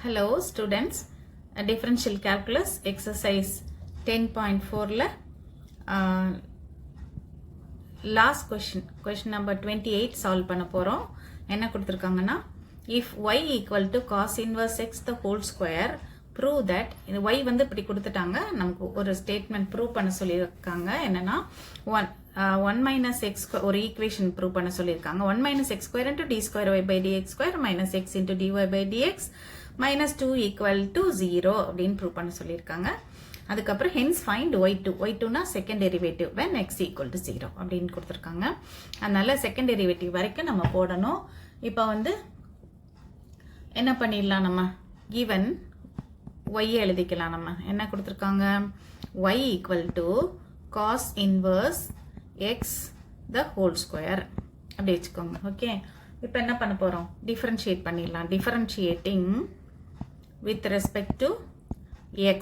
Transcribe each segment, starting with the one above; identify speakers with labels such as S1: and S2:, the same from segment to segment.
S1: Hello students, differential calculus exercise 10.4 la last question number 28 solve பண்ண போறோம். என்ன கொடுத்திருக்காங்கன்னா if y equal to cos inverse x the whole square prove that y வந்து இப்படி கொடுத்துட்டாங்க. நமக்கு ஒரு ஸ்டேட்மெண்ட் ப்ரூவ் பண்ண சொல்லியிருக்காங்க. என்னன்னா 1 minus x ஒரு ஈக்குவேஷன் ப்ரூவ் பண்ண சொல்லியிருக்காங்க. 1 minus x square into d square y by dx square minus x into dy by dx minus 2 equal to 0 அப்படின்னு ப்ரூவ் பண்ண சொல்லியிருக்காங்க. அதுக்கப்புறம் hence find y2னா second derivative when x equal to 0 அப்படின்னு கொடுத்துருக்காங்க. அதனால செகண்ட் டெரிவேட்டிவ் வரைக்கும் நம்ம போடணும். இப்போ வந்து என்ன பண்ணிடலாம், நம்ம given y எழுதிக்கலாம். நம்ம என்ன கொடுத்துருக்காங்க, y equal to cos inverse x the whole square அப்படி வச்சுக்கோங்க. ஓகே, இப்போ என்ன பண்ண போறோம், டிஃபரன்ஷியேட் பண்ணிடலாம். Differentiating with respect to x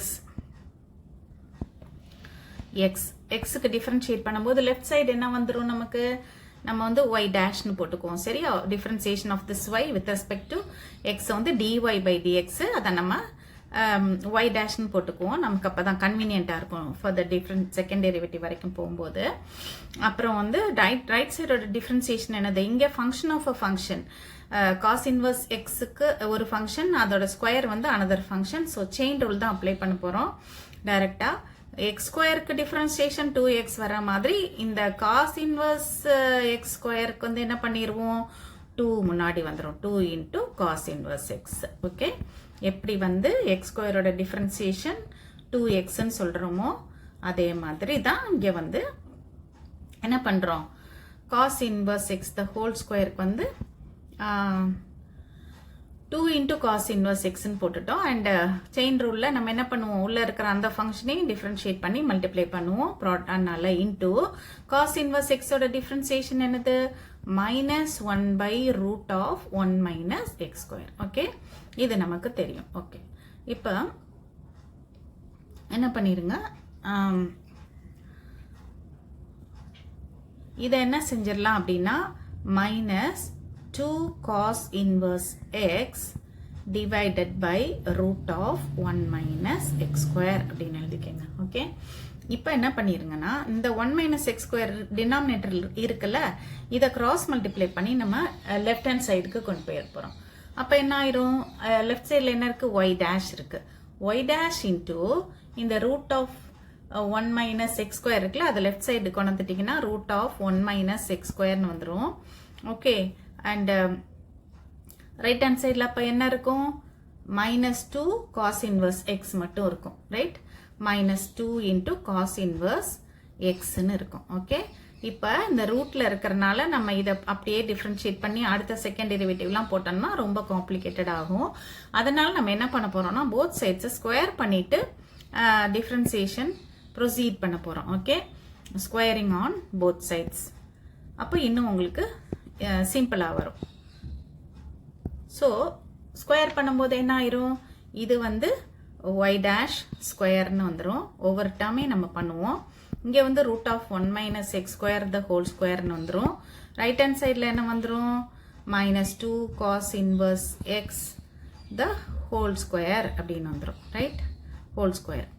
S1: க்கு டிஃபரன்ஷியேட் பண்ணும்போது லெஃப்ட் சைடு என்ன வந்துரும், நமக்கு நம்ம வந்து y டேஷ்னு போட்டுக்குவோம். சரியா, differentiation of this y with respect to x வந்து dy by dx, அதை நம்ம y டேஷ்னு போட்டுக்குவோம். நமக்கு அப்பதான் கன்வீனியன்ட்டா இருக்கும் for the different second derivative வரைக்கும் போகும்போது. அப்புறம் வந்து ரைட் சைடோட டிஃபரன்சியேஷன் என்னது, இங்கே function of a function cos inverse எக்ஸுக்கு ஒரு ஃபங்க்ஷன், அதோட ஸ்கொயர் வந்து another function. So chain rule தான் அப்ளை பண்ண போகிறோம் டைரக்டா. எக்ஸ் ஸ்கொயருக்கு டிஃபரன்சியேஷன் 2x வர மாதிரி இந்த காஸ் இன்வர்ஸ் எக்ஸ் ஸ்கொயருக்கு வந்து என்ன பண்ணிடுவோம், 2 முன்னாடி வந்துடும், 2 into cos inverse x. Okay, எப்படி வந்து எக்ஸ் ஸ்கொயரோட டிஃபரன்சியேஷன் 2xன்னு சொல்கிறோமோ அதே மாதிரி தான் இங்கே வந்து என்ன பண்ணுறோம், cos inverse x the whole ஸ்கொயருக்கு வந்து 2 இன்டூ காஸ் இன்வர்ஸ் எக்ஸ்ன்னு போட்டுட்டோம். அண்ட் செயின் ரூலில் நம்ம என்ன பண்ணுவோம், உள்ளே இருக்கிற அந்த ஃபங்க்ஷனையும் டிஃப்ரென்ஷியேட் பண்ணி மல்டிப்ளை பண்ணுவோம். அதனால இன்டூ காஸ் இன்வர்ஸ் எக்ஸோட டிஃப்ரென்சியேஷன் என்னது, -1 by root of 1 minus x square. Okay, இது நமக்கு தெரியும். ஓகே, இப்போ என்ன பண்ணிருங்க, இதை என்ன செஞ்சிடலாம் அப்படின்னா -2 cos inverse x divided by root of 1 minus x square அப்படின்னு எழுதிக்கங்க. ஓகே, இப்போ என்ன பண்ணிருங்கன்னா இந்த 1 minus x square டினாமினேட்டர் இருக்குல்ல, இதை கிராஸ் மல்டிப்ளை பண்ணி நம்ம லெஃப்ட் ஹேண்ட் சைடுக்கு கொண்டு போயிட போறோம். அப்போ என்ன ஆயிரும், லெஃப்ட் சைடில் என்ன இருக்கு, y dash இருக்கு. y dash இன்டூ இந்த root of 1 minus x square இருக்குல்ல, அதை லெஃப்ட் சைடு கொண்டு வந்துட்டீங்கன்னா ரூட் ஆஃப் 1 minus x squareன்னு வந்துடும். ஓகே, அண்ட் ரைட் ஹேண்ட் சைடில் அப்போ என்ன இருக்கும், -2 cos inverse x மட்டும் இருக்கும். ரைட், -2 இன்டூ காஸ் இன்வர்ஸ் எக்ஸ்ன்னு இருக்கும். ஓகே, இப்போ இந்த ரூட்ல இருக்கிறனால நம்ம இதை அப்படியே டிஃபரன்ஷியேட் பண்ணி அடுத்த செகண்ட் டெரிவேட்டிவ்லாம் போட்டோம்னா ரொம்ப காம்ப்ளிகேட்டட் ஆகும். அதனால நம்ம என்ன பண்ண போறோம்னா போத் சைட்ஸை ஸ்கொயர் பண்ணிட்டு டிஃபரன்சியேஷன் ப்ரொசீட் பண்ண போறோம். Okay, squaring on both sides. அப்போ இன்னும் உங்களுக்கு சிம்பிளாக வரும். ஸோ ஸ்கொயர் பண்ணும்போது என்ன ஆயிரும், இது வந்து y dash ஸ்கொயர்னு வந்துடும். ஒவ்வொரு டேர்மே நம்ம பண்ணுவோம். இங்கே வந்து root of 1 minus x square the whole squareன்னு வந்துடும். ரைட் ஹேண்ட் சைடில் என்ன வந்துடும், -2 cos inverse x the whole square அப்படின்னு வந்துடும். Right, whole square.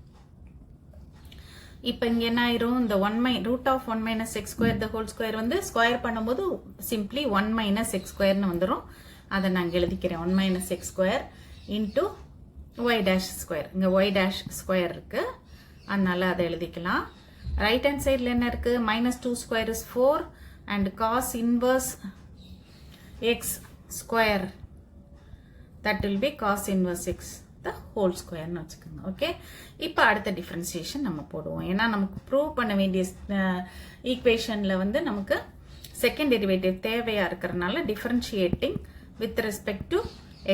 S1: இப்போ இங்கே என்ன ஆயிரும், இந்த root of 1 minus x square the whole square வந்து ஸ்கொயர் பண்ணும்போது சிம்பிளி 1 minus x squareன்னு வந்துடும். அதை நான் எழுதிக்கிறேன், 1 minus x square into y dash square. இங்கே y dash ஸ்கொயர் இருக்கு, அதனால அதை எழுதிக்கலாம். ரைட் ஹேண்ட் சைடில் என்ன இருக்கு, -2 square is 4 and cos inverse x square that will be cos inverse x the whole square னு வச்சுக்கோங்க. ஓகே, இப்போ அடுத்த டிஃபரன்சியேஷன் நம்ம போடுவோம். ஏன்னா நமக்கு ப்ரூவ் பண்ண வேண்டிய ஈக்குவேஷனில் வந்து நமக்கு செகண்ட் டெரிவேட்டிவ் தேவையாக இருக்கிறதுனால டிஃபரன்ஷியேட்டிங் வித் ரெஸ்பெக்ட் டு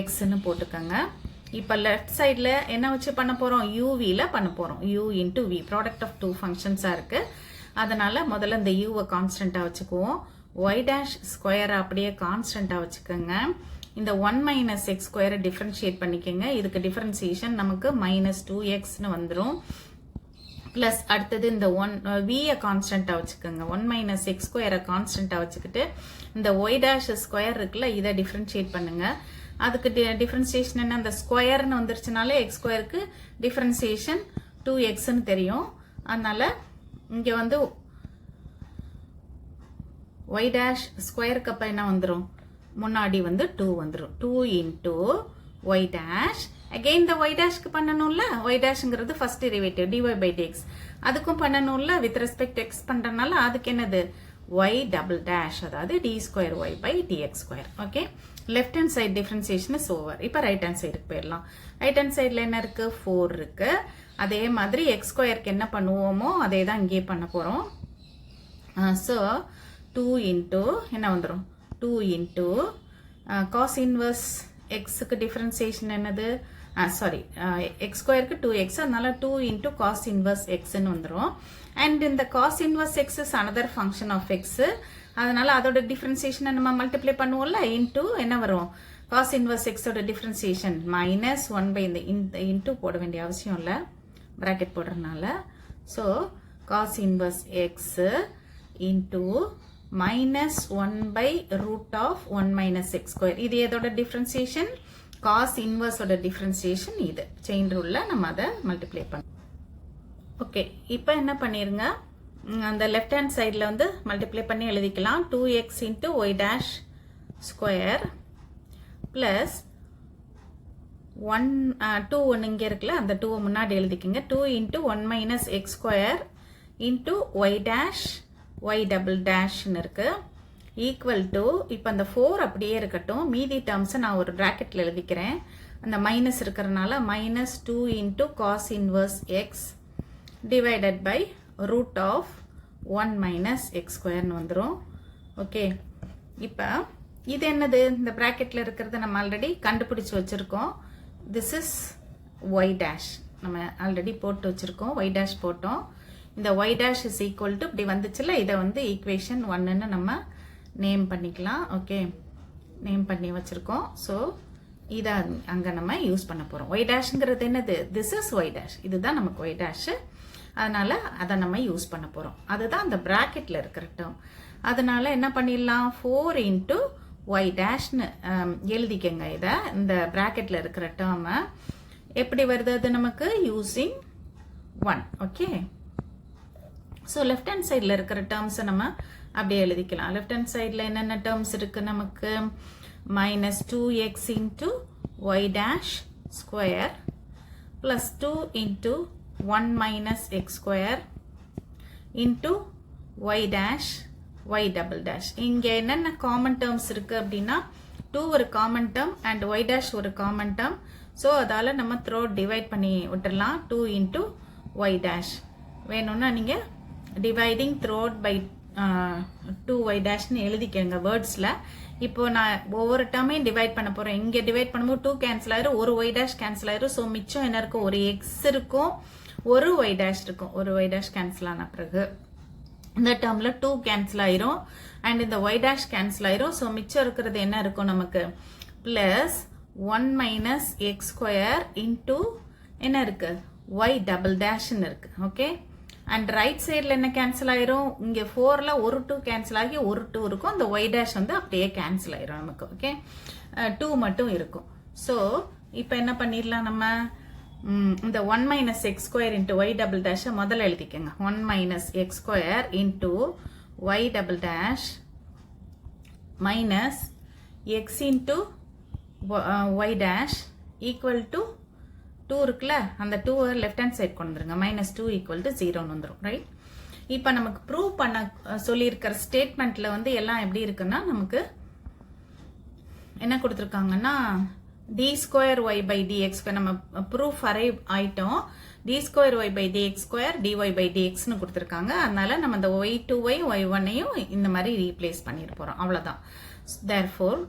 S1: எக்ஸ்ன்னு போட்டுக்கோங்க. இப்போ லெஃப்ட் சைடில் என்ன வச்சு பண்ண போகிறோம், யூவியில் பண்ண போகிறோம். u into v product of 2 ஃபங்க்ஷன்ஸாக இருக்குது. அதனால் முதல்ல இந்த யூவை கான்ஸ்டண்ட்டாக வச்சுக்குவோம். y dash ஸ்கொயரை அப்படியே கான்ஸ்டண்ட்டாக வச்சுக்கோங்க. இந்த 1 minus x ஸ்கொயரை டிஃபரன்ஷியேட் பண்ணிக்கோங்க. இதுக்கு டிஃபரன்சியேஷன் நமக்கு -2xன்னு வந்துடும். ப்ளஸ் அடுத்தது இந்த வியை கான்ஸ்டண்ட்டாக வச்சுக்கோங்க. 1 minus x ஸ்கொயரை கான்ஸ்டண்ட்டாக வச்சுக்கிட்டு இந்த y dash ஸ்கொயர் இருக்குல்ல, இதை டிஃபரன்ஷியேட் பண்ணுங்க. அதுக்கு டிஃபரன்சியேஷன் என்ன, அந்த ஸ்கொயர்னு வந்துருச்சுனாலே எக்ஸ் ஸ்கொயருக்கு டிஃபரன்சியேஷன் 2xன்னு தெரியும். அதனால இங்கே வந்து y dash ஸ்கொயருக்கு அப்போ என்ன வந்துடும், முன்னாடி வந்து 2 வந்துடும். 2 into y dash. அகெயின் இந்த y dashக்கு பண்ணணும்ல, y dashங்கிறது first derivative dy by dx. அதுக்கும் பண்ணணும்ல, வித் ரெஸ்பெக்ட் x பண்ணுறதுனால அதுக்கு என்னது y double dash, அதாவது d square y by dx square. Okay, left hand side differentiation is over. இப்போ ரைட் ஹேண்ட் சைடுக்கு போயிடலாம். ரைட் ஹேண்ட் சைடில் என்ன இருக்கு, 4 இருக்கு. அதே மாதிரி எக்ஸ் ஸ்கொயருக்கு என்ன பண்ணுவோமோ அதே தான் இங்கே பண்ண போகிறோம். ஸோ 2 into என்ன வந்துடும், 2 into cos inverse எக்ஸுக்கு டிஃபரன்சியேஷன் என்னது, சாரி எக்ஸ் ஸ்கொயருக்கு 2x, அதனால 2 into cos inverse xன்னு வந்துடும். அண்ட் இந்த cos inverse x is another function of x, அதனால அதோட டிஃபரன்சியேஷனை நம்ம மல்டிப்ளை பண்ணுவோம்ல, இன்டூ என்ன வரும், cos inverse x ஓட டிஃபரன்சியேஷன் மைனஸ் 1 பை இந்த இன்டூ போட வேண்டிய அவசியம் இல்லை, bracket போடுறதுனால. So cos inverse x into minus 1 by root of 1 minus x square. இது எதோட டிஃபரன்சியேஷன், cos inverse ஓட டிஃபரன்சியேஷன். இது செயின் ரூல்ல நம்ம அதை மல்டிப்ளை பண்ணோம். ஓகே, இப்போ என்ன பண்ணிருங்க, அந்த லெஃப்ட் ஹேண்ட் சைடில் வந்து மல்டிப்ளை பண்ணி எழுதிக்கலாம். 2x into y dash square plus 2 ஒன்று இங்கே இருக்குல்ல, அந்த 2 முன்னாடி எழுதிக்கிங்க. 2 into 1 minus x square into y dash y double dashன்னு இருக்கு, ஈக்குவல் டு, இப்போ அந்த 4 அப்படியே இருக்கட்டும், மீதி டேர்ம்ஸை நான் ஒரு ப்ராக்கெட்டில் எழுதிக்கிறேன். அந்த மைனஸ் இருக்கிறனால minus 2 into cos inverse x divided by root of 1 minus x ஸ்கொயர்னு வந்துடும். ஓகே, இப்போ இது என்னது, இந்த ப்ராக்கெட்டில் இருக்கிறத நம்ம ஆல்ரெடி கண்டுபிடிச்சி வச்சுருக்கோம். திஸ் இஸ் y dash, நம்ம ஆல்ரெடி போட்டு வச்சுருக்கோம், y dash போட்டோம். இந்த y dash is equal to இப்படி வந்துச்சுல, இதை வந்து ஈக்குவேஷன் 1ன்னு நம்ம நேம் பண்ணிக்கலாம். ஓகே, நேம் பண்ணி வச்சுருக்கோம். ஸோ இதை அங்கே நம்ம யூஸ் பண்ண போகிறோம். y dashங்கிறது என்னது, திஸ் இஸ் y dash, இதுதான் நமக்கு y dash, அதனால் அதை நம்ம யூஸ் பண்ண போகிறோம். அதுதான் அந்த ப்ராக்கெட்டில் இருக்கிற டேர்ம். அதனால் என்ன பண்ணிடலாம், 4 into y dashன்னு எழுதிக்கங்க. இதை இந்த ப்ராக்கெட்டில் இருக்கிற டேர்மை எப்படி வருது, அது நமக்கு using 1. Okay, so left hand சைடில் இருக்கிற டேர்ம்ஸை நம்ம அப்படியே எழுதிக்கலாம். லெஃப்ட் ஹேண்ட் சைடில் என்னென்ன டேர்ம்ஸ் இருக்குது நமக்கு, minus 2x into y dash square plus 2 into 1 minus x square into y dash y double dash. இங்கே என்னென்ன காமன் டேர்ம்ஸ் இருக்குது அப்படின்னா, 2 ஒரு common term and y dash ஒரு காமன் டேர்ம். ஸோ அதால் நம்ம த்ரோட் டிவைட் பண்ணி விட்டுடலாம். 2 into y dash வேணும்னா நீங்கள் டிவைடிங் த்ரோட் பை 2y dashன்னு எழுதிக்கங்க வேர்ட்ஸில். இப்போ நான் ஒவ்வொரு டேர்மையும் டிவைட் பண்ண போகிறேன். இங்கே டிவைட் பண்ணும்போது 2 கேன்சல் ஆயிரும், ஒரு y dash கேன்சல் ஆயிரும். ஸோ மிச்சம் என்ன இருக்கும், ஒரு x இருக்கும், ஒரு y dash இருக்கும். ஒரு y dash கேன்சல் ஆன பிறகு இந்த டேர்மில் 2 கேன்சல் ஆயிரும் அண்ட் இந்த y dash கேன்சல் ஆயிரும். ஸோ மிச்சம் இருக்கிறது என்ன இருக்கும் நமக்கு, plus 1 minus x square into என்ன இருக்கு, y double dashன்னு இருக்கு. ஓகே, அண்ட் ரைட் சைடில் என்ன கேன்சல் ஆயிரும், இங்கே 4ல் ஒரு 2 கேன்சல் ஆகி ஒரு 2 இருக்கும், அந்த y dash வந்து அப்படியே கேன்சல் ஆயிரும் நமக்கு. ஓகே, 2 மட்டும் இருக்கும். ஸோ இப்போ என்ன பண்ணிடலாம், நம்ம இந்த 1 minus x square into y double dash முதல்ல எழுதிக்கங்க. 1 minus x square into y double dash minus x into y dash equal to 2 இருக்குல்ல, அந்த 2 லெஃப்ட் ஹேண்ட் சைட் கொண்டு வந்துருங்க. மைனஸ் 2 ஈக்குவல் டு 0ன்னு வந்துடும். ரைட், இப்போ நமக்கு ப்ரூவ் பண்ண சொல்லியிருக்கிற ஸ்டேட்மெண்ட்டில் வந்து எல்லாம் எப்படி இருக்குன்னா, நமக்கு என்ன கொடுத்துருக்காங்கன்னா, d square y by dx நம்ம ப்ரூஃப் அரைவ் ஆயிட்டோம். d square y by dx square dy by dxன்னு கொடுத்துருக்காங்க. அதனால நம்ம இந்த y2y y1ஐயும் இந்த மாதிரி ரீப்ளேஸ் பண்ணிட போகிறோம், அவ்வளோதான். தேர்ஃபோர்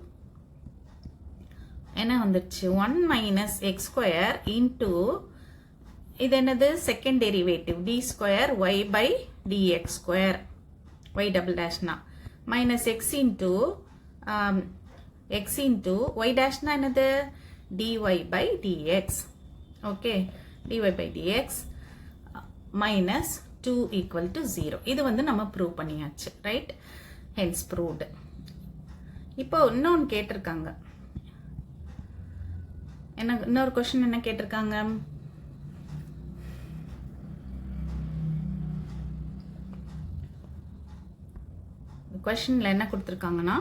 S1: என்ன வந்துடுச்சு, 1 minus x square into இது என்னது, second derivative d square y by dx square y double dashனா minus x into y dashனா என்னது, dy by dx. Okay, dy by dx minus 2 equal to 0. இது வந்து நம்ம ப்ரூவ் பண்ணியாச்சு. Right, hence proved. இப்போ இன்னொன்று கேட்டிருக்காங்க, என்ன இன்னொரு கொஸ்டின் என்ன கேட்டிருக்காங்க? கொஸ்டின்ல என்ன கொடுத்துருக்காங்கன்னா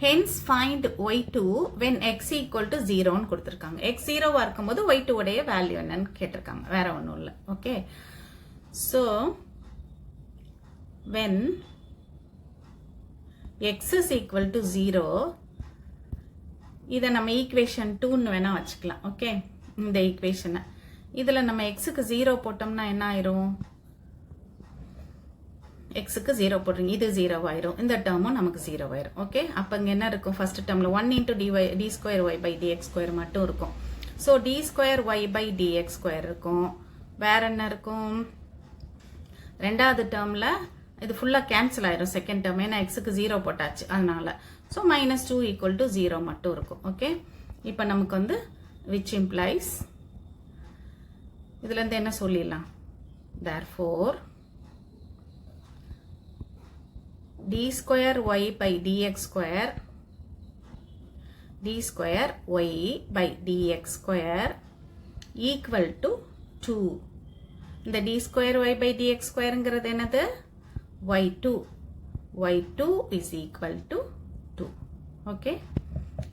S1: hence find y2 when x equal to 0 ன்னு கொடுத்துருக்காங்க. x 0வா இருக்கும்போது y2 உடைய வேல்யூ என்னன்னு கேட்டிருக்காங்க. வேற ஒன்றும் இல்லை. Okay, so when x is equal to 0, இதை நம்ம ஈக்குவேஷன் 2ன்னு வேணா வச்சுக்கலாம். ஓகே, இந்த ஈக்குவேஷனை இதில் நம்ம எக்ஸுக்கு 0 போட்டோம்னா என்ன ஆயிரும்? எக்ஸுக்கு 0 போடுறீங்க, இது 0 ஆயிரும், இந்த டேர்மும் நமக்கு 0 ஆயிரும். ஓகே, அப்போ இங்கே என்ன இருக்கும்? ஃபர்ஸ்ட் டேர்மில் 1 into d square y by dx square மட்டும் இருக்கும். So d square y by dx square இருக்கும். வேற என்ன இருக்கும்? ரெண்டாவது டேர்மில் இது ஃபுல்லாக கேன்சல் ஆயிரும் செகண்ட் டேர்ம், ஏன்னா எக்ஸுக்கு 0 போட்டாச்சு அதனால. ஸோ -2 ஈக்குவல் டு 0 மட்டும் இருக்கும். ஓகே, இப்போ நமக்கு வந்து which implies இதுலேருந்து என்ன சொல்லிடலாம்? therefore d square y by dx square y by dx square equal to 2. இந்த d square y by dx squareங்கிறது என்னது? y2 is equal to 2. Okay,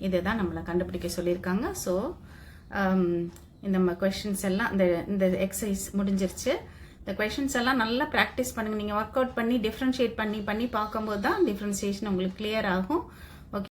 S1: இதுதான் நம்மளை கண்டுபிடிக்க சொல்லியிருக்காங்க. ஸோ இந்த கொஷின்ஸ் எல்லாம் இந்த எக்ஸசைஸ் முடிஞ்சிருச்சு. இந்த கொஷின்ஸ் எல்லாம் நல்லா ப்ராக்டிஸ் பண்ணுங்கள். நீங்கள் ஒர்க் அவுட் பண்ணி டிஃப்ரென்ஷியேட் பண்ணி பார்க்கும்போது தான் டிஃப்ரென்சியேஷன் உங்களுக்கு கிளியர் ஆகும்.